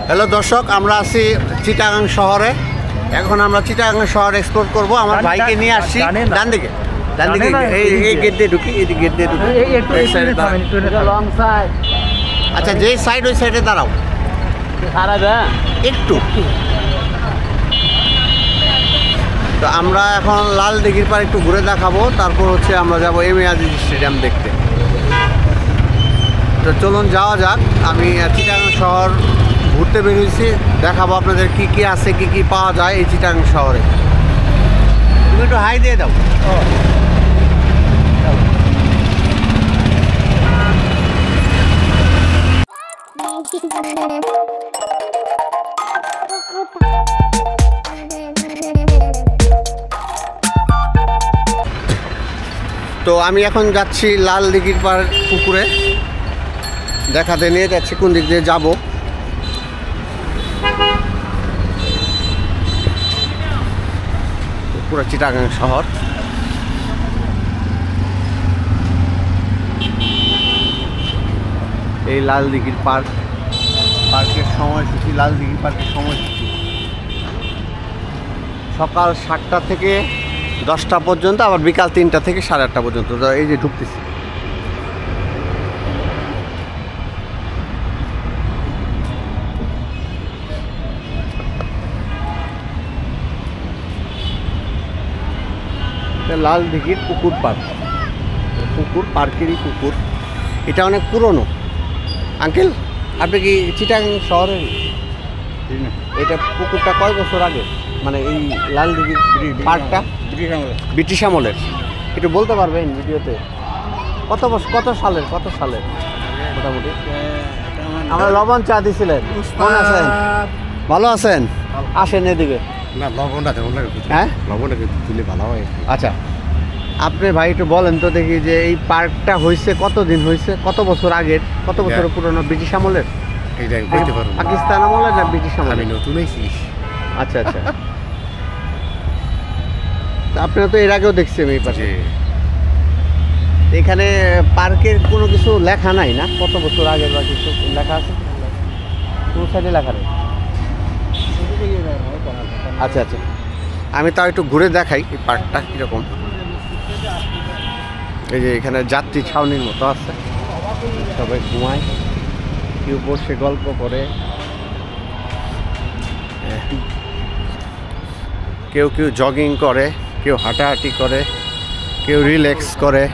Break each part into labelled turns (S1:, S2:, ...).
S1: Hello দর্শক, আমরা আছি চিটাগাং শহরে। এখন আমরা চিটাগাং শহর এক্সপ্লোর করব। আমার ভাইকে নিয়ে আসছি ডান দিকে, এই গেট দিয়ে ঢুকি, এই গেট দিয়ে ঢুকি। আচ্ছা, যেই সাইড ওই সাইডে দাঁড়াও একটু। তো আমরা এখন লাল দিঘির পার একটু ঘুরে দেখাবো, তারপর হচ্ছে আমরা যাবো এম এ আজিজ স্টেডিয়াম দেখতে। তো চলুন যাওয়া যাক। আমি চিটাগাং শহর ঘুরতে বেরিয়েছি, দেখাবো আপনাদের কি কি আছে, কি কি পাওয়া যায় এই চিটাগাং শহরে। তুমি একটু হাই দিয়ে দাও। তো আমি এখন যাচ্ছি লাল দিঘির পার পুকুরে, দেখাতে নিয়ে যাচ্ছি কোন দিক দিয়ে যাব। পুরো চিটাগাং শহর। এই লাল দিঘির পার্কের সময়সূচি, লাল দিঘির পার্কের সময়সূচি সকাল 7টা থেকে 10টা পর্যন্ত, আবার বিকাল 3টা থেকে 8:30 পর্যন্ত। এই যে ঢুকতেছি। লাল দিঘির পুকুর পার্ক, পার্কেরই পুকুর। এটা অনেক পুরনো। আঙ্কেল, আপনি কি চিটাগাং শহরের? এটা পুকুরটা কয় বছর আগে, মানে এই লাল দিঘির পার্কটা? ব্রিটিশ আমলের। একটু বলতে পারবেন ভিডিওতে কত বছর, কত সালের মোটামুটি? আমরা লবণ চা দিছিলেন, মনে আছেন? ভালো আছেন? আসেন এদিকে।
S2: না, লবণটা
S1: হ্যাঁ,
S2: লবণটা দিলে ভালো হয়।
S1: আচ্ছা, আপনি ভাই একটু বলেন তো দেখি যে এই পার্কটা হয়েছে কতদিন হয়েছে, কত বছর আগের, কত বছর পুরনো? ব্রিটিশ আমলের?
S2: এইটা বলতে পারবো না।
S1: পাকিস্তান আমলের না ব্রিটিশ আমলের?
S2: আমি নতুন আইছি।
S1: আচ্ছা আচ্ছা। আপনারা তো এর আগেও দেখছেন এই পাশে। এখানে পার্কের কোনো কিছু লেখা নাই না, কত বছর আগের বা কিছু লেখা আছে? কোন সাইডে লেখা নেই? আচ্ছা আচ্ছা, আমি তাও একটু ঘুরে দেখাই এই পার্কটা কীরকম। এই যে এখানে যাত্রী ছাউনির মতো আছে, সবাই ঘুমায়, কেউ বসে গল্প করে, কেউ জগিং করে, কেউ হাঁটাহাঁটি করে, কেউ রিল্যাক্স করে,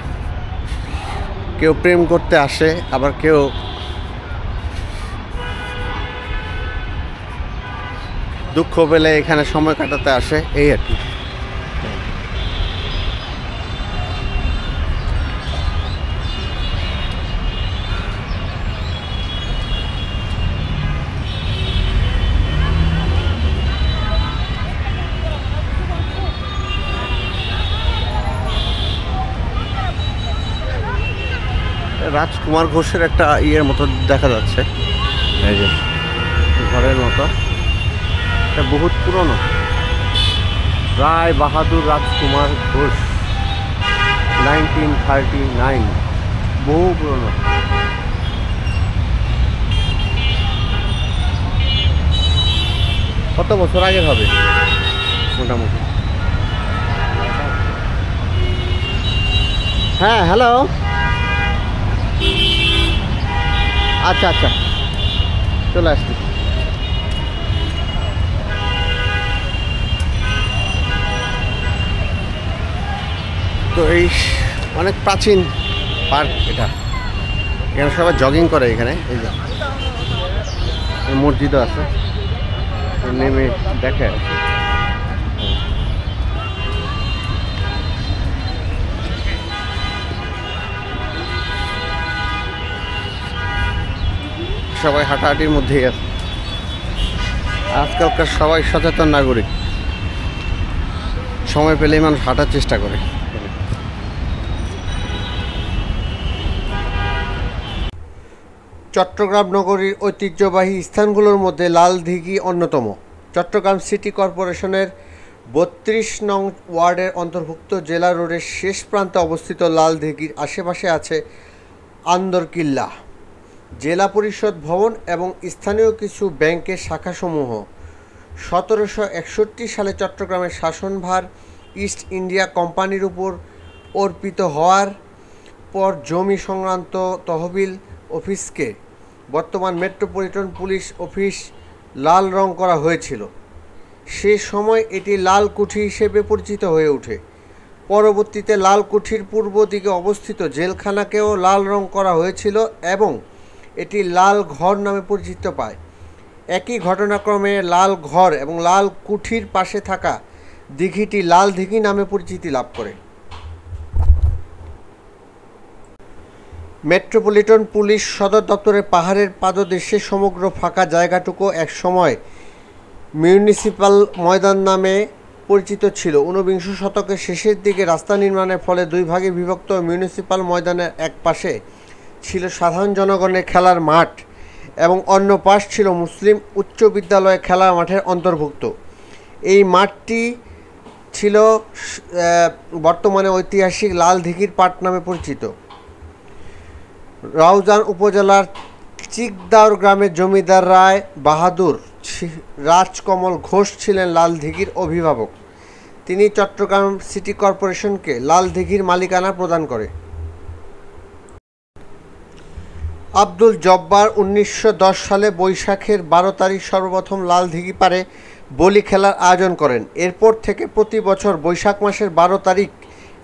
S1: কেউ প্রেম করতে আসে, আবার কেউ দুঃখ পেলে এখানে সময় কাটাতে আসে, এই আর কি। রাজকুমার ঘোষের একটা ইয়ের মতো দেখা যাচ্ছে, এই যে ঘরের মতো। এটা বহুত পুরনো, রায় বাহাদুর রাজকুমার ঘোষ, 1939, বহু পুরনো। কত বছর আগের হবে মোটামুটি? হ্যাঁ, হ্যালো। আচ্ছা আচ্ছা, চলে আসছি। তো এই অনেক প্রাচীন পার্ক এটা, এখানে সবাই জগিং করে। এখানে এই যে মসজিদও আছে, নেমে দেখে। সবাই হাঁটাহাঁটির মধ্যেই আছে। আজকালকার সবাই সচেতন নাগরিক, সময় পেলেই মানুষ হাঁটার চেষ্টা করে। চট্টগ্রাম নগরীর ঐতিহ্যবাহী স্থানগুলোর মধ্যে লাল দিঘি অন্যতম। চট্টগ্রাম সিটি কর্পোরেশনের 32 নং ওয়ার্ডের অন্তর্ভুক্ত জেলা রোডের শেষ প্রান্তে অবস্থিত লাল দিঘির আশেপাশে আছে আন্দরকিল্লা, জেলা পরিষদ ভবন এবং স্থানীয় কিছু ব্যাংকের শাখাসমূহ 1761 সালে চট্টগ্রামের শাসনভার ইস্ট ইন্ডিয়া কোম্পানির উপর অর্পিত হওয়ার পর জমি সংক্রান্ত তহবিল অফিসকে বর্তমান মেট্রোপলিটন পুলিশ অফিস লাল রং করা হয়েছিল। সে সময় এটি লাল কুঠি হিসেবে পরিচিত হয়ে ওঠে। পরবর্তীতে লাল কুঠির পূর্ব দিকে অবস্থিত জেলখানাকেও লাল রং করা হয়েছিল এবং এটি লাল ঘর নামে পরিচিত পায়। একই ঘটনাক্রমে লাল ঘর এবং লাল কুঠির পাশে থাকা দিঘিটি লাল দিঘি নামে পরিচিতি লাভ করে। মেট্রোপলিটন পুলিশ সদর দপ্তরের পাহাড়ের পাদদেশে সমগ্র ফাঁকা জায়গাটুকু একসময় মিউনিসিপ্যাল ময়দান নামে পরিচিত ছিল। ঊনবিংশ শতকের শেষের দিকে রাস্তা নির্মাণের ফলে দুই ভাগে বিভক্ত মিউনিসিপ্যাল ময়দানের এক পাশে ছিল সাধারণ জনগণের খেলার মাঠ এবং অন্য পাশ ছিল মুসলিম উচ্চ বিদ্যালয় খেলার মাঠের অন্তর্ভুক্ত। এই মাঠটি ছিল বর্তমানে ঐতিহাসিক লাল দিঘির পাট নামে পরিচিত। রাউজান উপজেলার চিকদাউর গ্রামের জমিদার রায় বাহাদুর রাজকমল ঘোষ ছিলেন লাল দিঘির অভিভাবক। তিনি চট্টগ্রাম সিটি কর্পোরেশনকে লাল দিঘির মালিকানা প্রদান করে। আব্দুল জব্বার 1910 সালে বৈশাখের 12 তারিখ সর্বপ্রথম লাল দিঘি পারে বলি খেলার আয়োজন করেন। এরপর থেকে প্রতি বছর বৈশাখ মাসের 12 তারিখ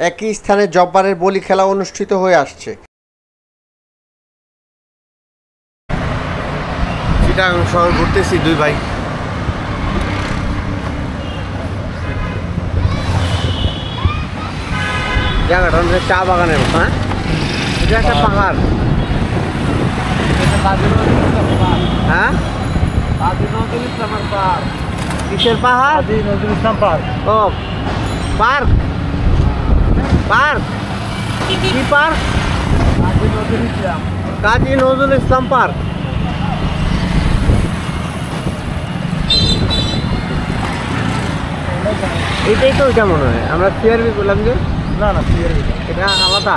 S1: একই স্থানে জব্বারের বলি খেলা অনুষ্ঠিত হয়ে আসছে। চিটাগাং শহর ঘুরতেছি দুই ভাই। জায়গাটা হচ্ছে চা বাগানের মতো। হ্যাঁ, এটা একটা পাহাড়। হ্যাঁ, কিসের পাহাড়? নজরুল ইসলাম পার্ক। ও পার্ক, পার্ক কি পার্ক? কাজী নজরুল ইসলাম পার্ক। এটাই তো ওইটা মনে হয়। আমরা সিআরবি বললাম যে না না, সিআরবি এটা আলাদা।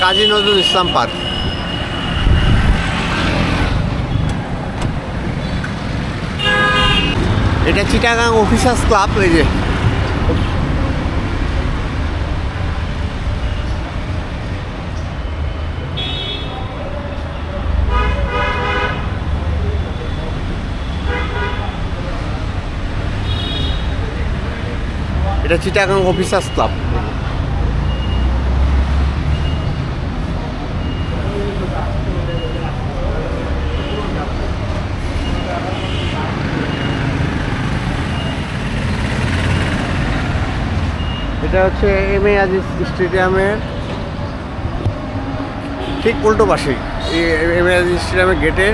S1: কাজী নজরুল ইসলাম পার্ক। এটা চিটাগাং অফিসার্স ক্লাব। এই যে এটা চিটাগাং অফিসার্স ক্লাব। এটা হচ্ছে এম.এ. আজিজ স্টেডিয়ামের ঠিক উল্টো পাশে। এম.এ. আজিজ স্টেডিয়ামের গেটের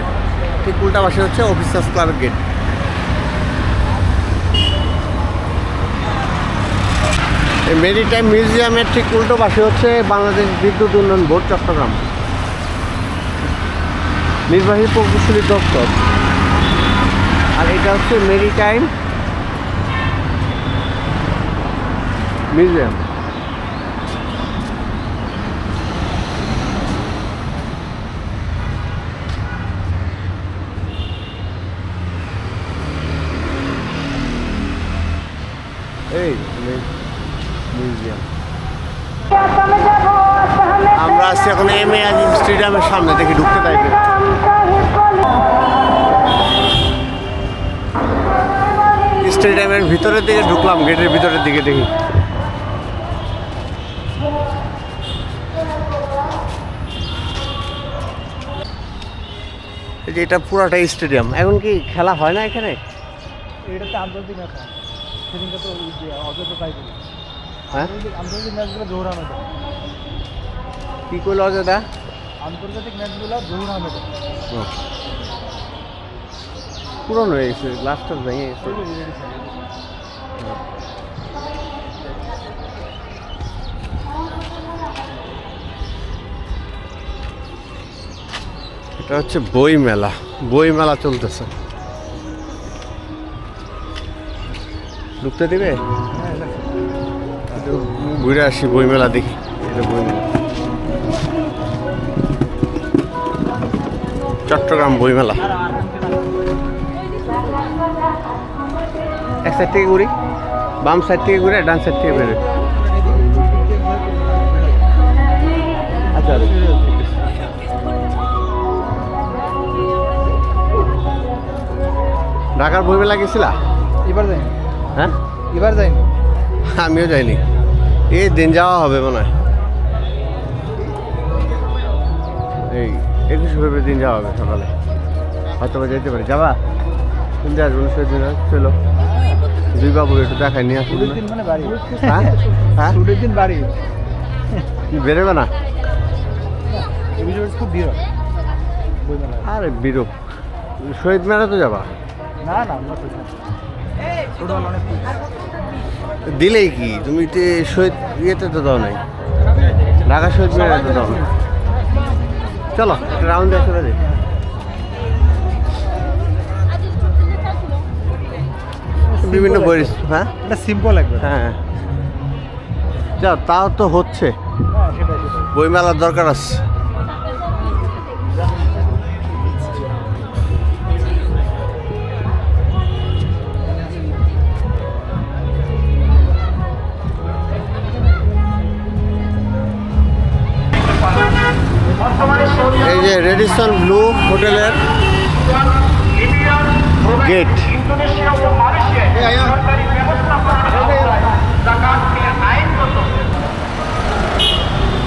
S1: ঠিক উল্টা পাশে হচ্ছে অফিসার্স ক্লাবের গেট। মেরিটাইম মিউজিয়ামের ঠিক উল্টো পাশে হচ্ছে বাংলাদেশ বিদ্যুৎ উন্নয়ন বোর্ড চট্টগ্রাম নির্বাহী প্রকৌশলী দপ্তর। আর এটা হচ্ছে মেরিটাইম মিউজিয়াম। এই মিউজিয়াম। আমরা আছি এখন এম.এ. আজিজ স্টেডিয়ামের সামনে। দেখি ঢুকতে তাই স্টেডিয়ামের ভিতরের দিকে ঢুকলাম। গেটের ভিতরের দিকে দেখি এই যে এটা পুরাটাই স্টেডিয়াম। এখন কি খেলা হয় না এখানে?
S3: এটাতে আন্তর্জাতিক ম্যাচ হয়, সেদিনকে তো অযোধ্যা পাইনি।
S1: হ্যাঁ,
S3: আন্তর্জাতিক ম্যাচগুলো জহুর আহমেদ।
S1: কি করলো অযোধ্যা?
S3: আন্তর্জাতিক ম্যাচগুলো জহুর আহমেদ
S1: পুরনো হয়ে গেছে, গ্লাসটা ভেঙে গেছে। এটা হচ্ছে বই মেলা। বই মেলা চলতেছে। ঢুকতে দিবে? ঘুরে আসি বইমেলা দেখি। এটা বইমেলা, চট্টগ্রাম বইমেলা। এক সাইড থেকে ঘুরি, বাম সাইড থেকে ঘুরে ডান সাইড থেকে বেরোই। আচ্ছা, ঢাকার বইমেলা গেছিলা?
S3: এবার যাই,
S1: হ্যাঁ
S3: এবার যাইনি।
S1: আমিও যাইনি, এই দিন যাওয়া হবে মনে হয়। এই 21 ফেব্রুয়ারি দিন যাওয়া হবে সকালে, হয়তো যেতে পারি। যাবা? তুমি আসবো না? চলো দুই বাবু একটু দেখাই নিয়ে আসবো।
S3: ছুটির দিন মানে বাড়ি।
S1: হ্যাঁ হ্যাঁ,
S3: ছুটির দিন বাড়ি।
S1: তুমি বেরোবে না?
S3: এই বিষয়ে খুব ভিড় হয় বইমেলায়।
S1: আরে বিরূপ, শহীদ মেলা তো যাবা?
S3: না না, আমরা তো ছোটবেলা অনেক
S1: দিলেই কি, তুমি তো শহীদ ইয়েতে তো দাও নাই, ঢাকা শহীদ মেলায় তো দাও না। চলো একটা রাউন্ড দিয়ে চলে যাই। বিভিন্ন বই, হ্যাঁ
S3: এটা সিম্পল একবার।
S1: হ্যাঁ যাও, তাও তো হচ্ছে,
S3: হ্যাঁ সেটাই সেটাই।
S1: বই মেলার দরকার আছে। এই যে রেডিসন ব্লু হোটেলের গেট।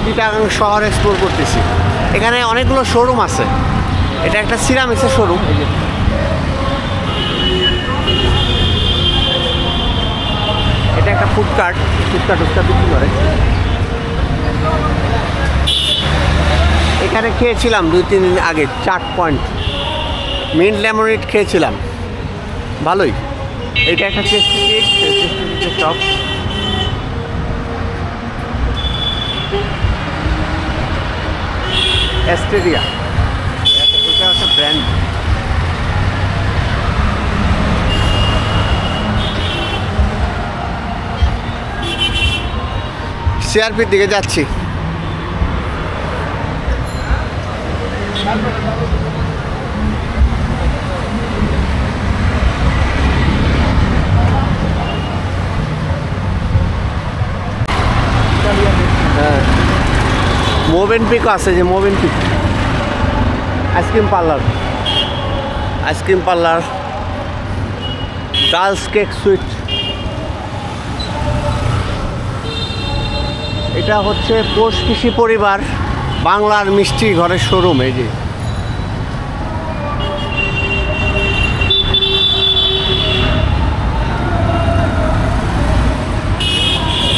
S1: চিটাগাং শহর এক্সপ্লোর করতেছি। এখানে অনেকগুলো শোরুম আছে। এটা একটা সিরামিক্সের শোরুম। এটা একটা ফুডকার্ট বিক্রি করে। এখানে খেয়েছিলাম 2-3 দিন আগে, চাট পয়েন্ট মিন্ট লেমনেড খেয়েছিলাম, ভালোই। এটা একটা টেস্টি কেক শপ। অ্যাস্টেরিয়া, এটা একটা ব্র্যান্ড। সিআরপির দিকে যাচ্ছি। হ্যাঁ, মোভেনপিকও আছে, যে Movenpick ice cream parlour, girls cake sweet. এটা হচ্ছে পোষ কৃষি পরিবার বাংলার মিষ্টি ঘরের শোরুম। এই যে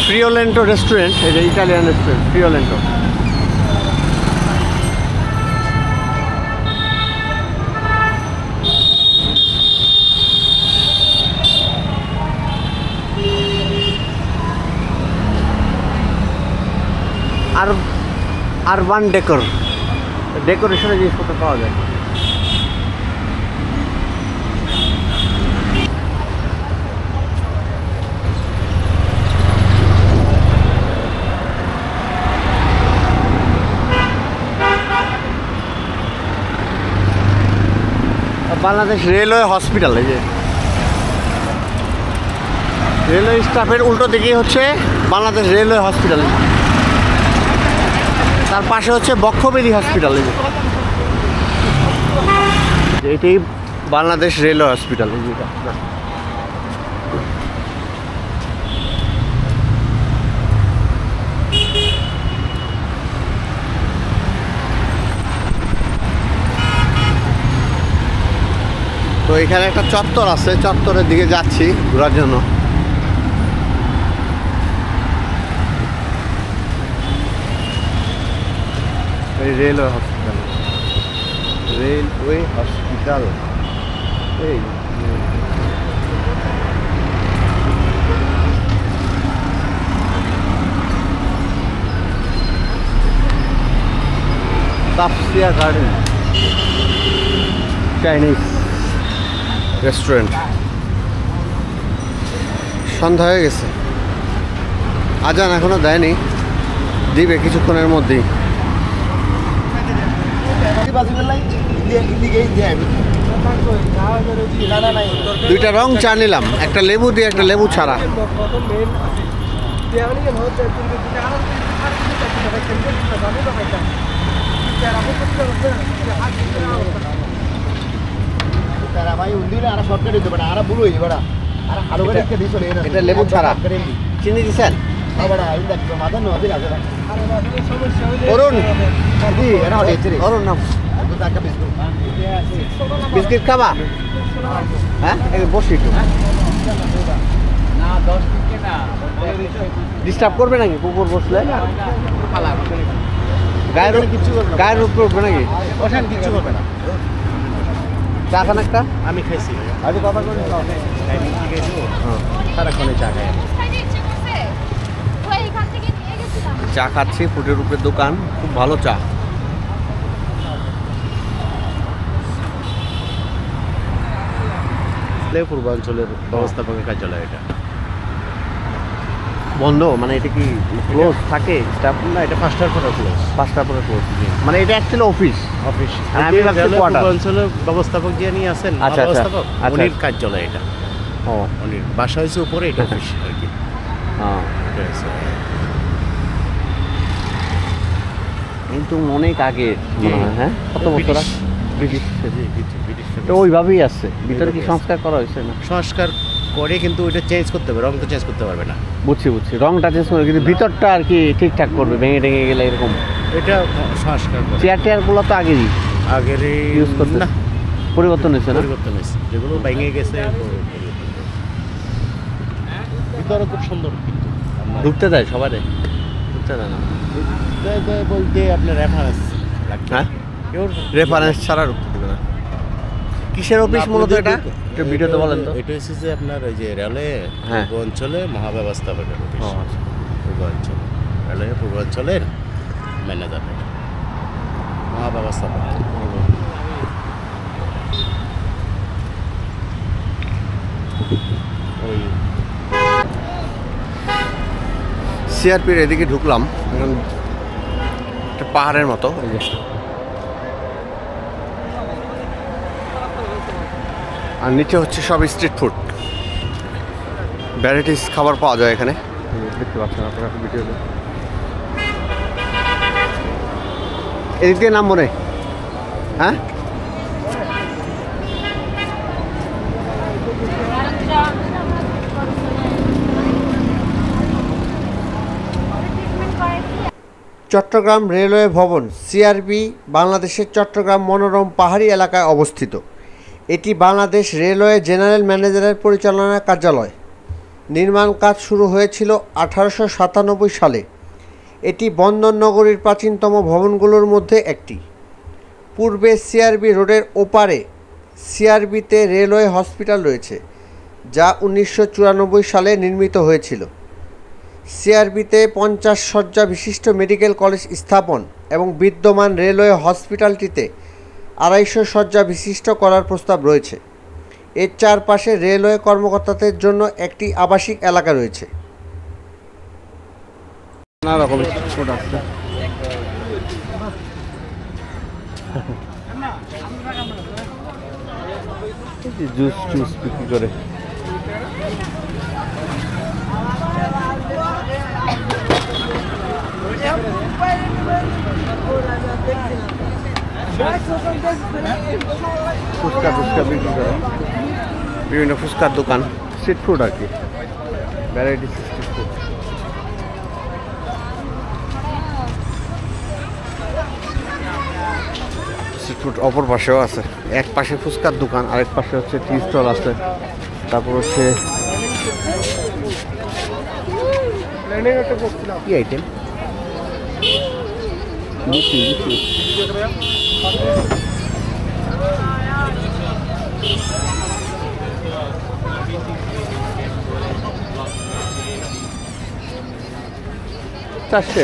S1: ফ্রিওলেন্টো রেস্টুরেন্ট, এই যে ইটালিয়ান রেস্টুরেন্ট ফ্রিওলেন্টো। আর আরবান ডেকোরেশনের জিনিসপত্র পাওয়া যায়। বাংলাদেশ রেলওয়ে হসপিটাল, এই যে রেলওয়ে স্টাফের উল্টো দিকেই হচ্ছে বাংলাদেশ রেলওয়ে হসপিটাল, তার পাশে হচ্ছে বক্ষব্যাধি হসপিটাল। এই যে এটাই বাংলাদেশ রেলওয়ে হসপিটাল। এই যেটা তো এখানে একটা চত্বর আছে, চত্বরের দিকে যাচ্ছি ঘোরার জন্য। রেলওয়ে হসপিটাল এই তাপসিয়া গার্ডেন চাইনিজ রেস্টুরেন্ট। সন্ধ্যা হয়ে গেছে, আজান এখনো দেয়নি, দিবে কিছুক্ষণের মধ্যেই। দুইটা রং চা নিলাম, একটা লেবু দিয়ে একটা লেবু ছাড়া। এটা লেবু ছাড়া, চিনি দিচ্ছেন? অরুণ, অরুণ নাম বিস্কিট খাবা? হ্যাঁ বসি একটু, ডিস্টার্ব করবে নাকি কুকুর বসলে? গায়ের উপর উঠবে নাকি?
S2: কিছু করবে না।
S1: চা খান একটা?
S2: আমি খাইছি
S1: আজ কথা করে
S2: সারাক্ষণে চা খাই।
S1: চা খাচ্ছি, ফুটের উপরে দোকান, খুব ভালো চা।
S2: পূর্বাঞ্চলের ব্যবস্থাপকের কার্যালয় এটা
S1: বন্ধ, মানে এটা কি ক্লোজ থাকে স্টাফ?
S2: না, এটা 5টার পরে ক্লোজ।
S1: 5টার পরে ক্লোজ, মানে এটা অ্যাকচুয়ালি অফিস।
S2: অফিস
S1: আমি ভাবছি কোয়ার্টার।
S2: পূর্বাঞ্চলের ব্যবস্থাপক যে নিয়ে আছেন,
S1: আচ্ছা, আচ্ছা,
S2: ব্যবস্থাপক,
S1: আচ্ছা।
S2: উনির কার্যালয় এটা।
S1: ও
S2: উনির বাসা হয়েছে উপরে, এটা অফিস আর কি। এটা হচ্ছে
S1: কিন্তু অনেক আগে মনে হয়, হ্যাঁ? কত বছর আগে? ব্রিটিশ
S2: ব্রিটিশ
S1: তো ওইভাবেই আছে, ভিতরে কি সংস্কার করা হয়েছে না?
S2: সংস্কার করে, কিন্তু ওইটা চেঞ্জ করতে হবে, রং তো চেঞ্জ করতে পারবে না।
S1: বুঝছি, রংটা চেঞ্জ করে, কিন্তু ভিতরটা আর কি ঠিকঠাক করবে, ভেঙে টেঙে গেলে এরকম।
S2: এটা সংস্কার করে।
S1: চেয়ার টেয়ারগুলো তো আগেরই
S2: আগের
S1: ইউজ করতে
S2: না,
S1: পরিবর্তন হয়েছে না?
S2: পরিবর্তন হয়েছে, যেগুলো ভেঙে গেছে। ভিতরে খুব সুন্দর, কিন্তু
S1: ঢুকতে দেয় সবারে? ঢুকতে দেয় না
S2: বলতে আপনার রেফারেন্স লাগবে।
S1: হ্যাঁ, রেফারেন্স ছাড়া ঢুকতে দেবে না। কিসের অফিস মূলত এটা? একটু ভিডিওতে বলেন তো।
S2: এটা হচ্ছে যে আপনার ওই যে রেলে
S1: হ্যাঁ।
S2: পূর্বাঞ্চলে মহাব্যবস্থাপকের অফিস।
S1: ও আচ্ছা।
S2: পূর্বাঞ্চল রেলে পূর্বাঞ্চলের ম্যানেজার, মহাব্যবস্থাপক। ওই
S1: সিআরপির এদিকে ঢুকলাম, এখন একটা পাহাড়ের মতো, এই যে। আর নিচে হচ্ছে সব স্ট্রিট ফুড, ভ্যারাইটিস খাবার পাওয়া যায় এখানে, দেখতে পাচ্ছেন আপনারা ভিডিওতে। এদিক দিয়ে নাম মনে, হ্যাঁ? চট্টগ্রাম রেলওয়ে ভবন সিআরবি বাংলাদেশের চট্টগ্রাম মনোরম পাহাড়ি এলাকায় অবস্থিত। এটি বাংলাদেশ রেলওয়ে জেনারেল ম্যানেজারের পরিচালনা কার্যালয়। নির্মাণ কাজ শুরু হয়েছিল 1897 সালে। এটি বন্দর নগরীর প্রাচীনতম ভবনগুলোর মধ্যে একটি। পূর্বে সিআরবি রোডের ওপারে সিআরবিতে রেলওয়ে হসপিটাল রয়েছে, যা 1994 সালে নির্মিত হয়েছিল। সিআরবিতে 50 শয্যা বিশিষ্ট মেডিকেল কলেজ স্থাপন এবং বিদ্যমান রেলওয়ে হসপিটালটিতে 250 শয্যা বিশিষ্ট করার প্রস্তাব রয়েছে। এর চারপাশে রেলওয়ে কর্মকর্তাদের জন্য একটি আবাসিক এলাকা রয়েছে। নানা রকমের ফুড আছে। জুস বিক্রি করে। ফুচকা বিক্রি করে, বিভিন্ন ফুচকার দোকান, স্ট্রিট ফুড আর কি, varieties street food. Street food অপর পাশেও আছে, এক পাশে ফুচকার দোকান, আরেক পাশে হচ্ছে টি স্টল আছে, তারপর হচ্ছে কি আইটেম, চারশে।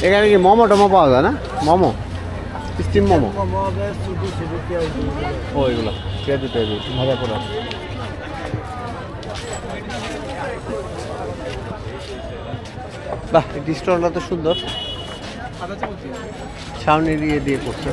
S1: এখানে কি মোমো টোমো পাওয়া যায় না? মোমো, স্টিম মোমো, ও এগুলো পেঁয়াজ মজা করে। বাহ, এই স্টলটা তো সুন্দর, ছাউনি দিয়ে পড়ছে।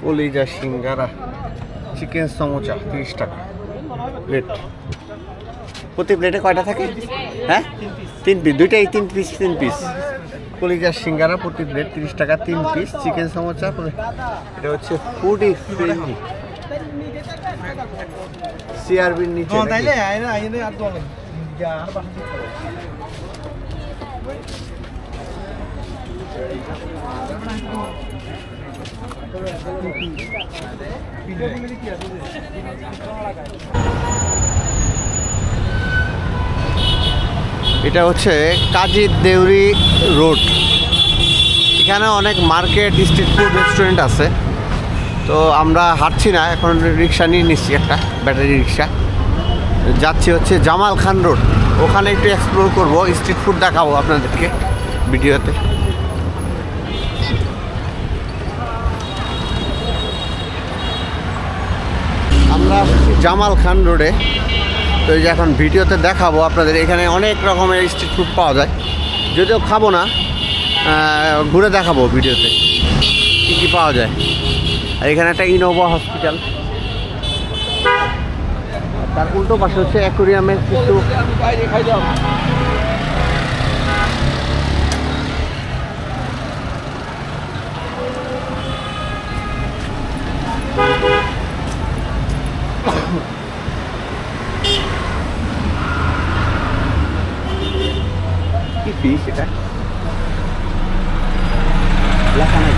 S1: কলিজা সিঙ্গারা, চিকেন সমোচা 30 টাকা প্লেট। প্রতি প্লেটে কয়টা থাকে? হ্যাঁ, 3 পিস, দুইটাই 3 পিস 3 পিস। কলিজা সিঙ্গারা প্রতি প্লেট 30 টাকা 3 পিস। চিকেন সমোচা, এটা হচ্ছে ফুডি ফ্রেন্ডলি, সিআরবির নিচে। এটা হচ্ছে কাজী দেউরি রোড। এখানে অনেক মার্কেট, স্ট্রিট ফুড, রেস্টুরেন্ট আছে। তো আমরা হাঁটছি না এখন, রিক্সা নিয়ে নিচ্ছি, একটা ব্যাটারি রিক্সা। যাচ্ছি হচ্ছে জামাল খান রোড, ওখানে একটু এক্সপ্লোর করব, স্ট্রিট ফুড দেখাবো আপনাদেরকে ভিডিওতে। আমরা জামাল খান রোডে। তো এই যে এখন ভিডিওতে দেখাবো আপনাদের, এখানে অনেক রকমের স্ট্রিট ফুড পাওয়া যায়, যদিও খাবো না, ঘুরে দেখাবো ভিডিওতে কী কী পাওয়া যায়। আর এখানে একটা ইনোভা হসপিটাল, তার উল্টো পাশে হচ্ছে অ্যাকোরিয়ামের কিছু কি ফিশ, এটা লেখা নাই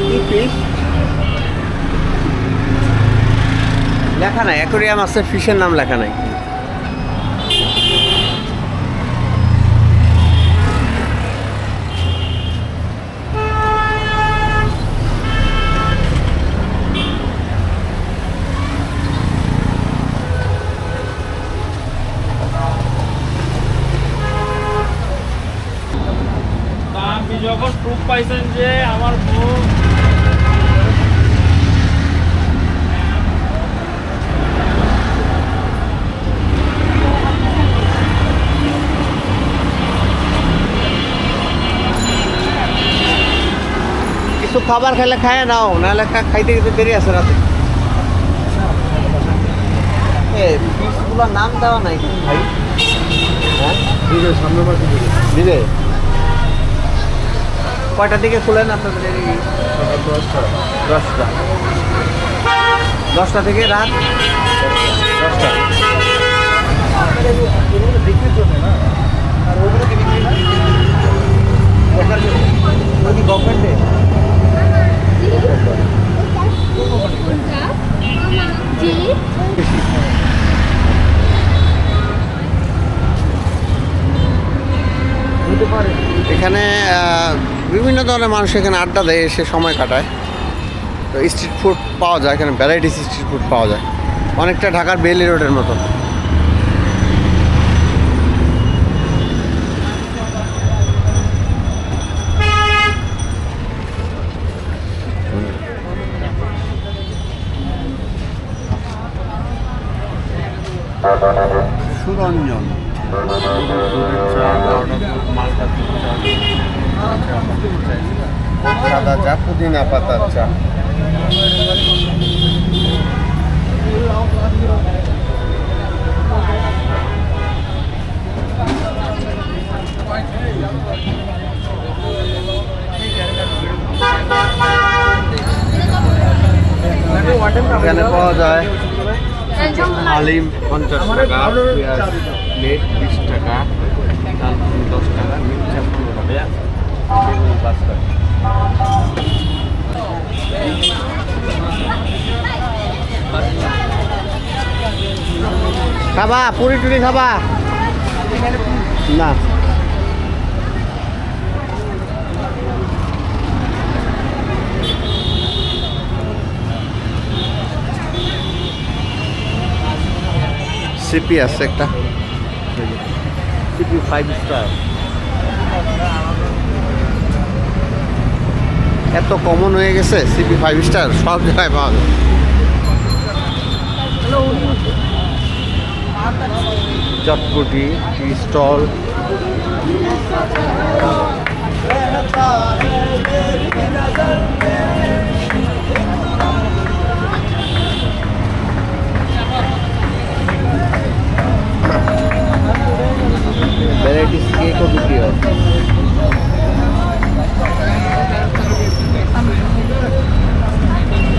S1: কি ফিশ, লেখা নাই। অ্যাকোরিয়াম আছে, ফিশের নাম লেখা নাই।
S3: আপনি যখন প্রুফ পাইছেন যে আমার বউ
S1: কিছু খাবার খেলে খায় নাও, নাহলে খাইতে কিন্তু দেরি আছে রাতে। পিসগুলোর নাম দেওয়া নাই ভাই। হ্যাঁ, সামনে দিলে কয়টার দিকে খুলেন আপনাদের? 10টা থেকে রাত 10টা। বিক্রির জন্য না, আর ওগুলো কি বিক্রি না, গভর্নমেন্টে এখানে বিভিন্ন ধরনের মানুষ এখানে আড্ডা দেয়, এসে সময় কাটায়। তো স্ট্রিট ফুড পাওয়া যায় এখানে, ভ্যারাইটিস স্ট্রিট ফুড পাওয়া যায়, অনেকটা ঢাকার বেইলি রোডের মতো। সুরঞ্জন সাদা চা, পুদিনা পাতার চা। এখানে পাওয়া যায় হালিম 50 টাকা, প্লেট 20 টাকা, 10 টাকা, মির্চা 15 টাকা, বেগুন 5 টাকা। খাবা পুরি টুরি খাবা না? সিপি আছে একটা, সিপি 5 স্টার। এত কমন হয়ে গেছে সিপি 5 স্টার, সব জায়গায় পাওয়া যায়। চটপটি টি স্টল, ভ্যারাইটিস কেকও বিক্রি হয়।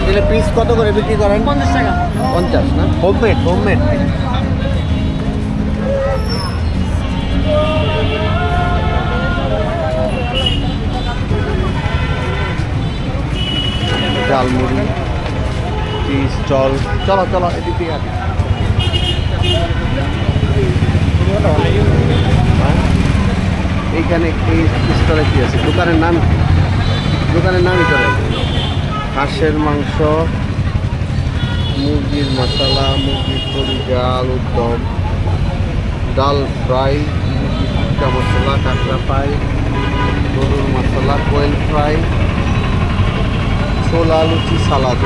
S1: এগুলো পিস কত করে বিক্রি করেন?
S3: 50 টাকা।
S1: 50 না? Homemade, homemade. Jhalmuri, tea stall. চলো চলো এদিক দিয়ে আসি। এইখানে এই স্টলে কি আছে? দোকানের নামই করে হাঁসের মাংস, মুরগির মশলা, মুরগির কলিজা, আলুর দম, ডাল ফ্রাই, মুরগির টিক্কা মশলা, কাঁকড়া ফ্রাই, গরুর মশলা, কোয়েল ফ্রাই, ছোলা লুচি, সালাদ,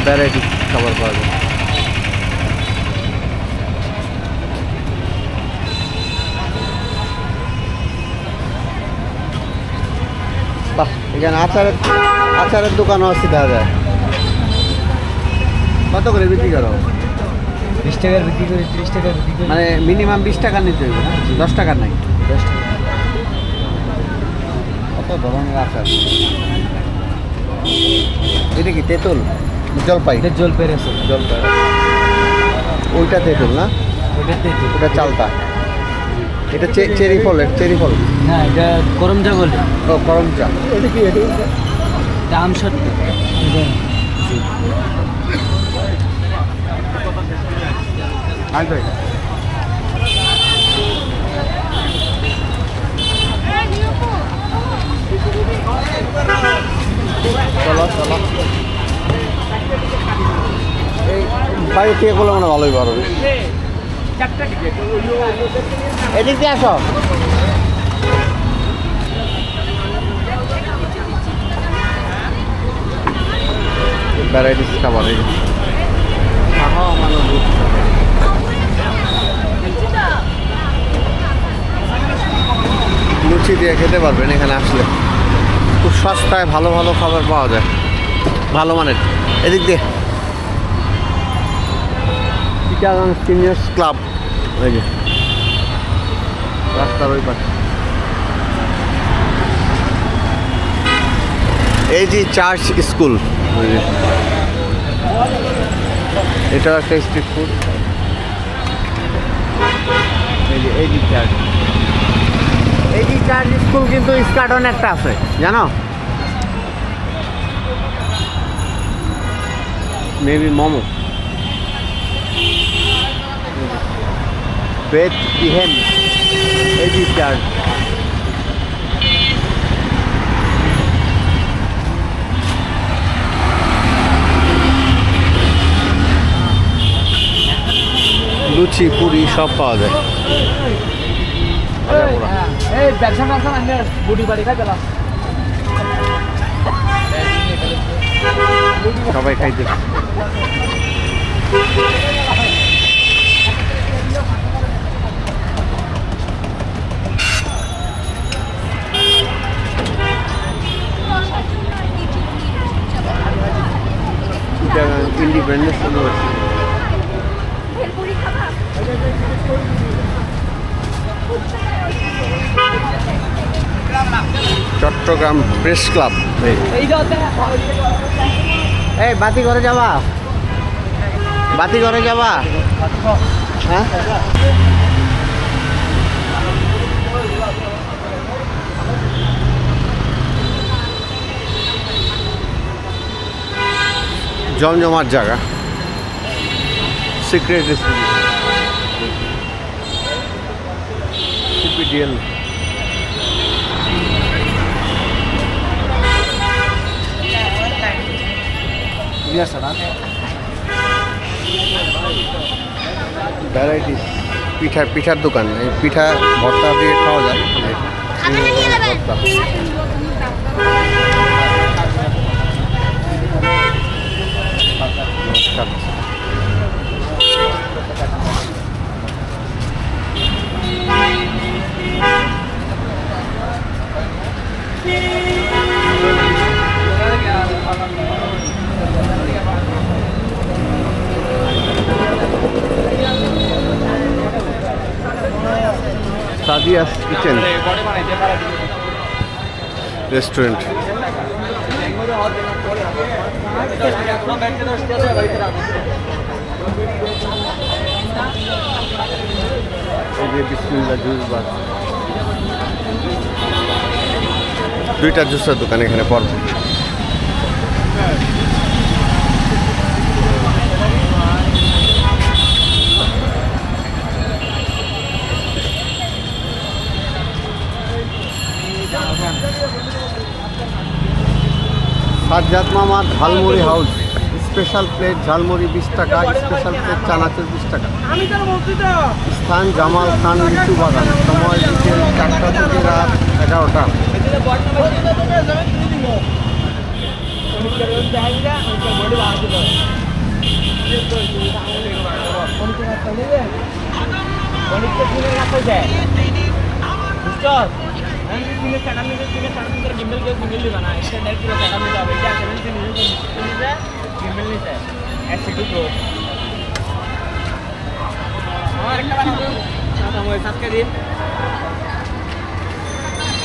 S1: ভ্যারাইটি খাবার পাওয়া যায়। বাহ, এখানে আচারের দোকানও আছে, দেখা যায়। কত করে বিক্রি করো?
S3: 20 টাকার বিক্রি করি, 30 টাকার বিক্রি করি।
S1: মানে মিনিমাম 20 টাকা নিতে হবে না? 10 টাকার নাই?
S3: 10 টাকা।
S1: কত ধরনের আচার। এটা কি তেঁতুল? জলপাই?
S3: এটা জলপাই আছে।
S1: জলপাই। ওইটা তেঁতুল না?
S3: ওটা তেঁতুল।
S1: ওটা চালতা। এটা চেরি ফল,
S3: না, এটা করমচা বলে।
S1: ও, করমচা। এটা কি?
S3: এটা আমসত্ত্ব।
S1: চলো চলো, এই বাইরে থেকে করলে মানে ভালোই পারবে। এদিক দিয়ে আসো। ভ্যারাইটিস খাবার, এই লুচি দিয়ে খেতে পারবেন এখানে আসলে। খুব সস্তায় ভালো ভালো খাবার পাওয়া যায়, ভালো মানের। এদিক দিয়ে চিটাগাং সিনিয়র্স ক্লাব, এই যে রাস্তার ওই পাশে। এই যে চার্চ স্কুল, এটাও একটা স্ট্রিট ফুড। এই যে চার্চ স্কুল, কিন্তু স্কার্টন একটা আছে জানো? মেবি মোমো। বেথলেহেম, এই যে চার্চ। লুচি পুরি সব পাওয়া যায়।
S3: এই ব্যবসা করছেন আমি বুড়ি বাড়ি খাই পেলাম।
S1: সবাই খাইতে। Independence University. Chittagong Press Club. এই বাতি ঘরে যাবা? হ্যাঁ, জমজমার জায়গা, secret CPDL.
S3: Biasa kan?
S1: Varieties পিঠার দোকান। এই পিঠা ভর্তা দিয়ে খাওয়া যায়। ভর্তা। Sadia's Kitchen Restaurant. Bismillah Juice Bar, দুইটা জুসের দোকান এখানে পড়বে। সাজ্জাদ মামার jhalmuri House. Special plate jhalmuri 20 টাকা, স্পেশাল প্লেট চানাচুর 20 টাকা। স্থান জামাল খান লিচু বাগান। সময় বিকেল 4টা থেকে রাত 11টা।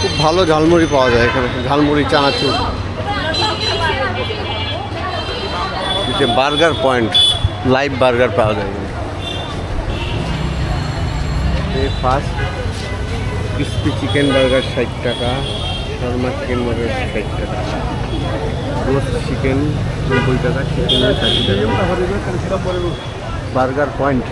S1: খুব ভালো ঝালমুড়ি পাওয়া যায় এখানে, ঝালমুড়ি চানাচুর। বার্গার পয়েন্ট, লাইভ বার্গার পাওয়া যায় এখানে। ফার্স্ট ক্রিস্পি চিকেন বার্গার 60 টাকা, শর্মা চিকেন বার্গার 60 টাকা, রোস্ট চিকেন 90 টাকা, চিকেন 60 টাকা। Burger point.